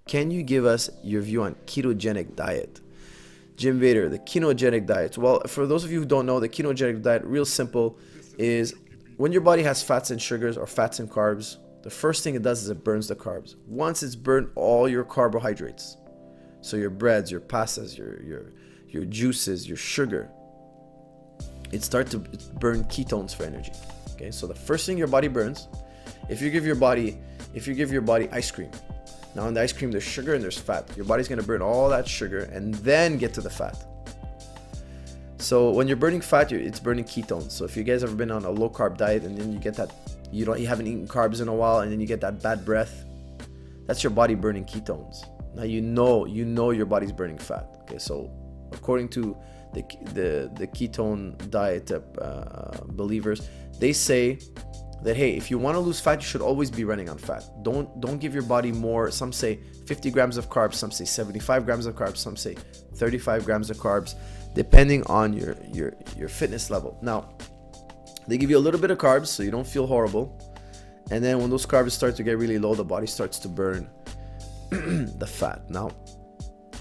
can you give us your view on ketogenic diet? Jim Vader, the ketogenic diet. Well, for those of you who don't know, the ketogenic diet, real simple, is when your body has fats and sugars or fats and carbs, the first thing it does is it burns the carbs. Once it's burned all your carbohydrates, so your breads, your pastas, your juices, your sugar, it starts to burn ketones for energy. Okay, so the first thing your body burns, if you give your body ice cream, now in the ice cream there's sugar and there's fat. Your body's gonna burn all that sugar and then get to the fat. So when you're burning fat, it's burning ketones. So if you guys ever been on a low carb diet and then you get that, you haven't eaten carbs in a while and then you get that bad breath, that's your body burning ketones. Now you know your body's burning fat. Okay, so according to the ketone diet believers, they say that, hey, if you want to lose fat, you should always be running on fat. Don't give your body more. Some say 50 grams of carbs, some say 75 grams of carbs, some say 35 grams of carbs, depending on your fitness level. Now, they give you a little bit of carbs so you don't feel horrible. And then when those carbs start to get really low, the body starts to burn the fat. Now,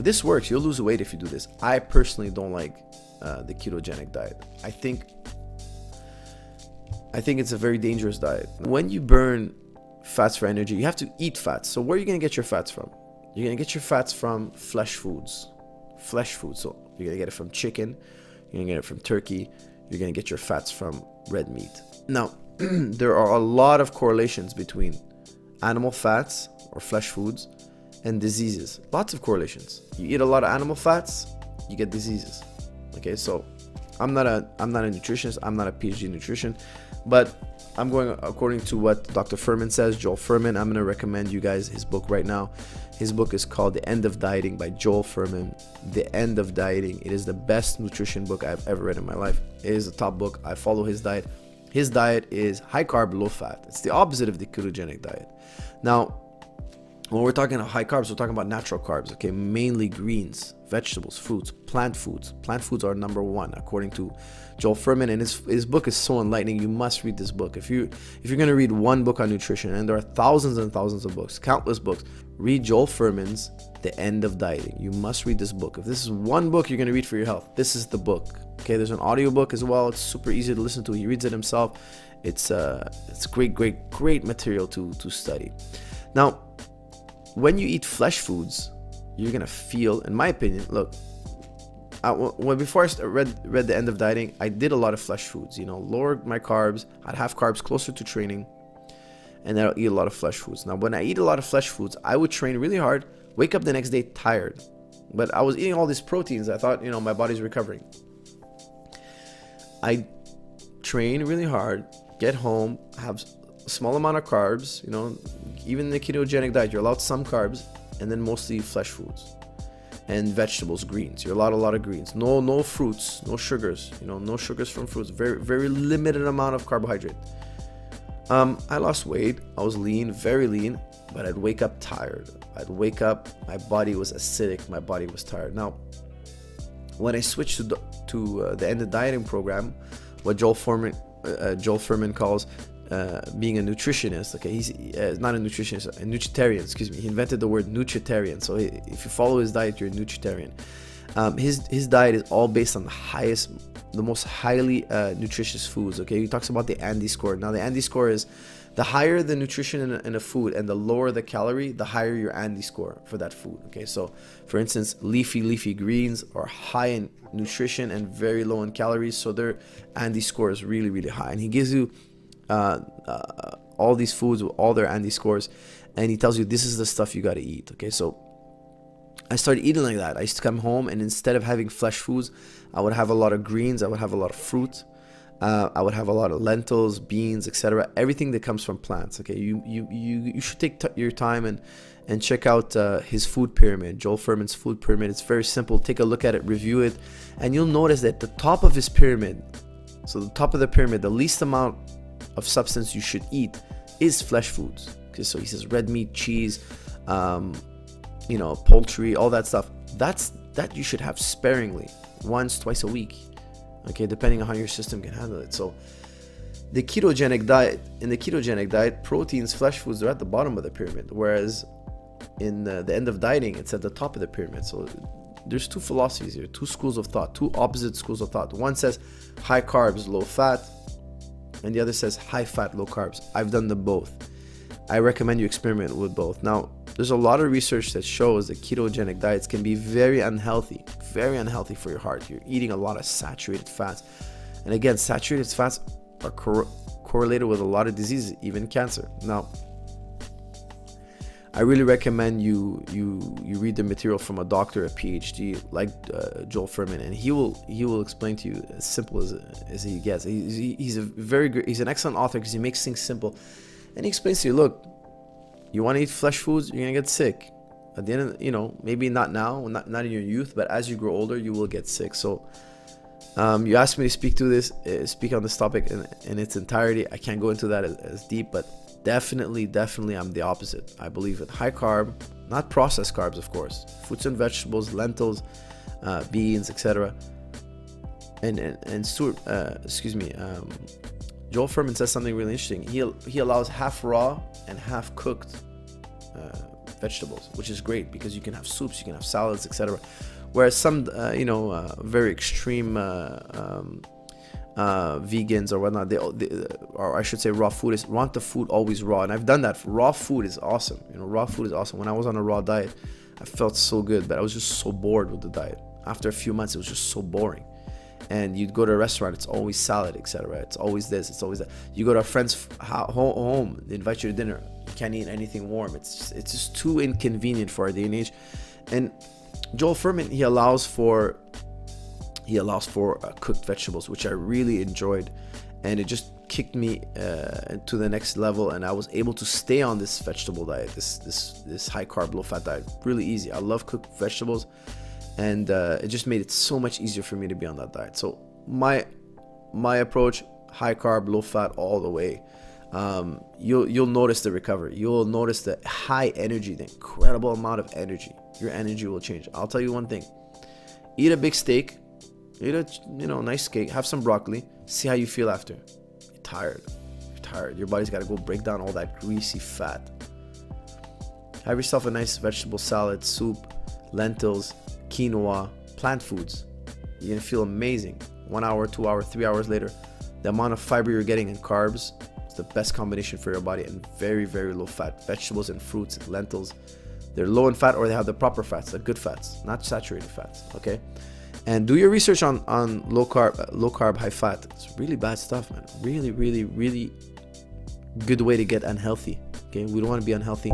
this works. You'll lose weight if you do this. I personally don't like the ketogenic diet. I think it's a very dangerous diet. When you burn fats for energy, you have to eat fats. So where are you going to get your fats from? You're going to get your fats from flesh foods. So you're going to get it from chicken. You're going to get it from turkey. You're going to get your fats from red meat. Now, there are a lot of correlations between animal fats or flesh foods and diseases. Lots of correlations. You eat a lot of animal fats, you get diseases. Okay, so I'm not a nutritionist. I'm not a PhD in nutrition, but I'm going according to what Dr. Fuhrman says, Joel Fuhrman. I'm going to recommend you guys his book right now. His book is called The End of Dieting by Joel Fuhrman. The End of Dieting. It is the best nutrition book I've ever read in my life. It is a top book. I follow his diet. His diet is high carb, low fat. It's the opposite of the ketogenic diet. Now, when we're talking about high carbs, we're talking about natural carbs, okay? Mainly greens, vegetables, fruits, plant foods. Plant foods are number one, according to Joel Fuhrman, and his book is so enlightening. You must read this book. If you're going to read one book on nutrition, and there are thousands and thousands of books, countless books, read Joel Fuhrman's The End of Dieting. You must read this book. If this is one book you're going to read for your health, this is the book. Okay, there's an audiobook as well. It's super easy to listen to. He reads it himself. It's great material to study. Now, when you eat flesh foods, you're gonna feel, in my opinion, look, before I read The End of Dieting, I did a lot of flesh foods, lowered my carbs. I'd have carbs closer to training, and then I'll eat a lot of flesh foods. Now, when I eat a lot of flesh foods, I would train really hard, wake up the next day tired, but I was eating all these proteins. I thought, my body's recovering. I train really hard, get home, have a small amount of carbs, even in the ketogenic diet, you're allowed some carbs, and then mostly flesh foods and vegetables, greens. You're allowed a lot of greens. No fruits, no sugars, no sugars from fruits. Very, very limited amount of carbohydrate. I lost weight. I was lean, very lean, but I'd wake up tired. I'd wake up, my body was acidic, my body was tired. Now, when I switched to the End of Dieting program, what Joel Fuhrman calls being a nutritionist. Okay, he's not a nutritionist, a nutritarian. Excuse me. He invented the word nutritarian. So if you follow his diet, you're a nutritarian. His diet is all based on the most highly nutritious foods. Okay, he talks about the Andy score. Now, the Andy score is the higher the nutrition in a food and the lower the calorie, the higher your Andy score for that food. Okay, so for instance, leafy greens are high in nutrition and very low in calories, so their Andy score is really, really high. And he gives you all these foods with all their Andy scores, and he tells you this is the stuff you got to eat. Okay, so I started eating like that. I used to come home, and instead of having flesh foods, I would have a lot of greens, I would have a lot of fruit, I would have a lot of lentils, beans, etc. Everything that comes from plants. Okay, you should take your time and check out his food pyramid, Joel Fuhrman's food pyramid. It's very simple. Take a look at it, review it, and you'll notice that the top of his pyramid, so the top of the pyramid, the least amount of substance you should eat is flesh foods. Okay, so he says red meat, cheese, poultry, all that stuff. That you should have sparingly, once, twice a week. Okay, depending on how your system can handle it. So in the ketogenic diet, proteins, flesh foods are at the bottom of the pyramid, whereas the end of dieting, it's at the top of the pyramid. So there's two philosophies here, two schools of thought, two opposite schools of thought. One says high carbs, low fat, and the other says high fat, low carbs. I've done them both. I recommend you experiment with both. Now, there's a lot of research that shows that ketogenic diets can be very unhealthy for your heart. You're eating a lot of saturated fats. And again, saturated fats are correlated with a lot of diseases, even cancer. Now, I really recommend you read the material from a doctor, a PhD, like Joel Fuhrman, and he will explain to you as simple as he gets. He's an excellent author because he makes things simple, and he explains to you, look, you want to eat flesh foods, you're gonna get sick. At the end of, maybe not now, not in your youth, but as you grow older, you will get sick. So you asked me to speak on this topic in its entirety. I can't go into that as deep, but definitely I'm the opposite. I believe in high carb, not processed carbs, of course, fruits and vegetables, lentils, beans, etc. And Stuart, Joel Fuhrman says something really interesting. He allows half raw and half cooked vegetables, which is great because you can have soups, you can have salads, etc. Whereas some very extreme vegans or whatnot, or I should say raw foodists, want the food always raw. And I've done that. Raw food is awesome. Raw food is awesome. When I was on a raw diet, I felt so good, but I was just so bored with the diet. After a few months, it was just so boring. And you'd go to a restaurant, it's always salad, etc. It's always this, it's always that. You go to a friend's home, they invite you to dinner, you can't eat anything warm. It's just too inconvenient for our day and age. And Joel Fuhrman, he allows for cooked vegetables, which I really enjoyed, and it just kicked me to the next level, and I was able to stay on this vegetable diet, this high carb, low fat diet, really easy. I love cooked vegetables, and it just made it so much easier for me to be on that diet. So my approach, high carb, low fat, all the way. You'll notice the recovery. You'll notice the high energy, the incredible amount of energy. Your energy will change. I'll tell you one thing: eat a big steak, eat a nice steak, have some broccoli, see how you feel after. You're tired. Your body's got to go break down all that greasy fat. Have yourself a nice vegetable salad, soup, lentils, quinoa, plant foods. You're gonna feel amazing. 1 hour, 2 hours, 3 hours later, the amount of fiber you're getting in carbs, it's the best combination for your body, and very, very low fat. Vegetables and fruits and lentils, they're low in fat, or they have the proper fats, the good fats, not saturated fats. Okay, and do your research on low carb, high fat. It's really bad stuff, man. Really, really, really good way to get unhealthy. Okay, we don't want to be unhealthy.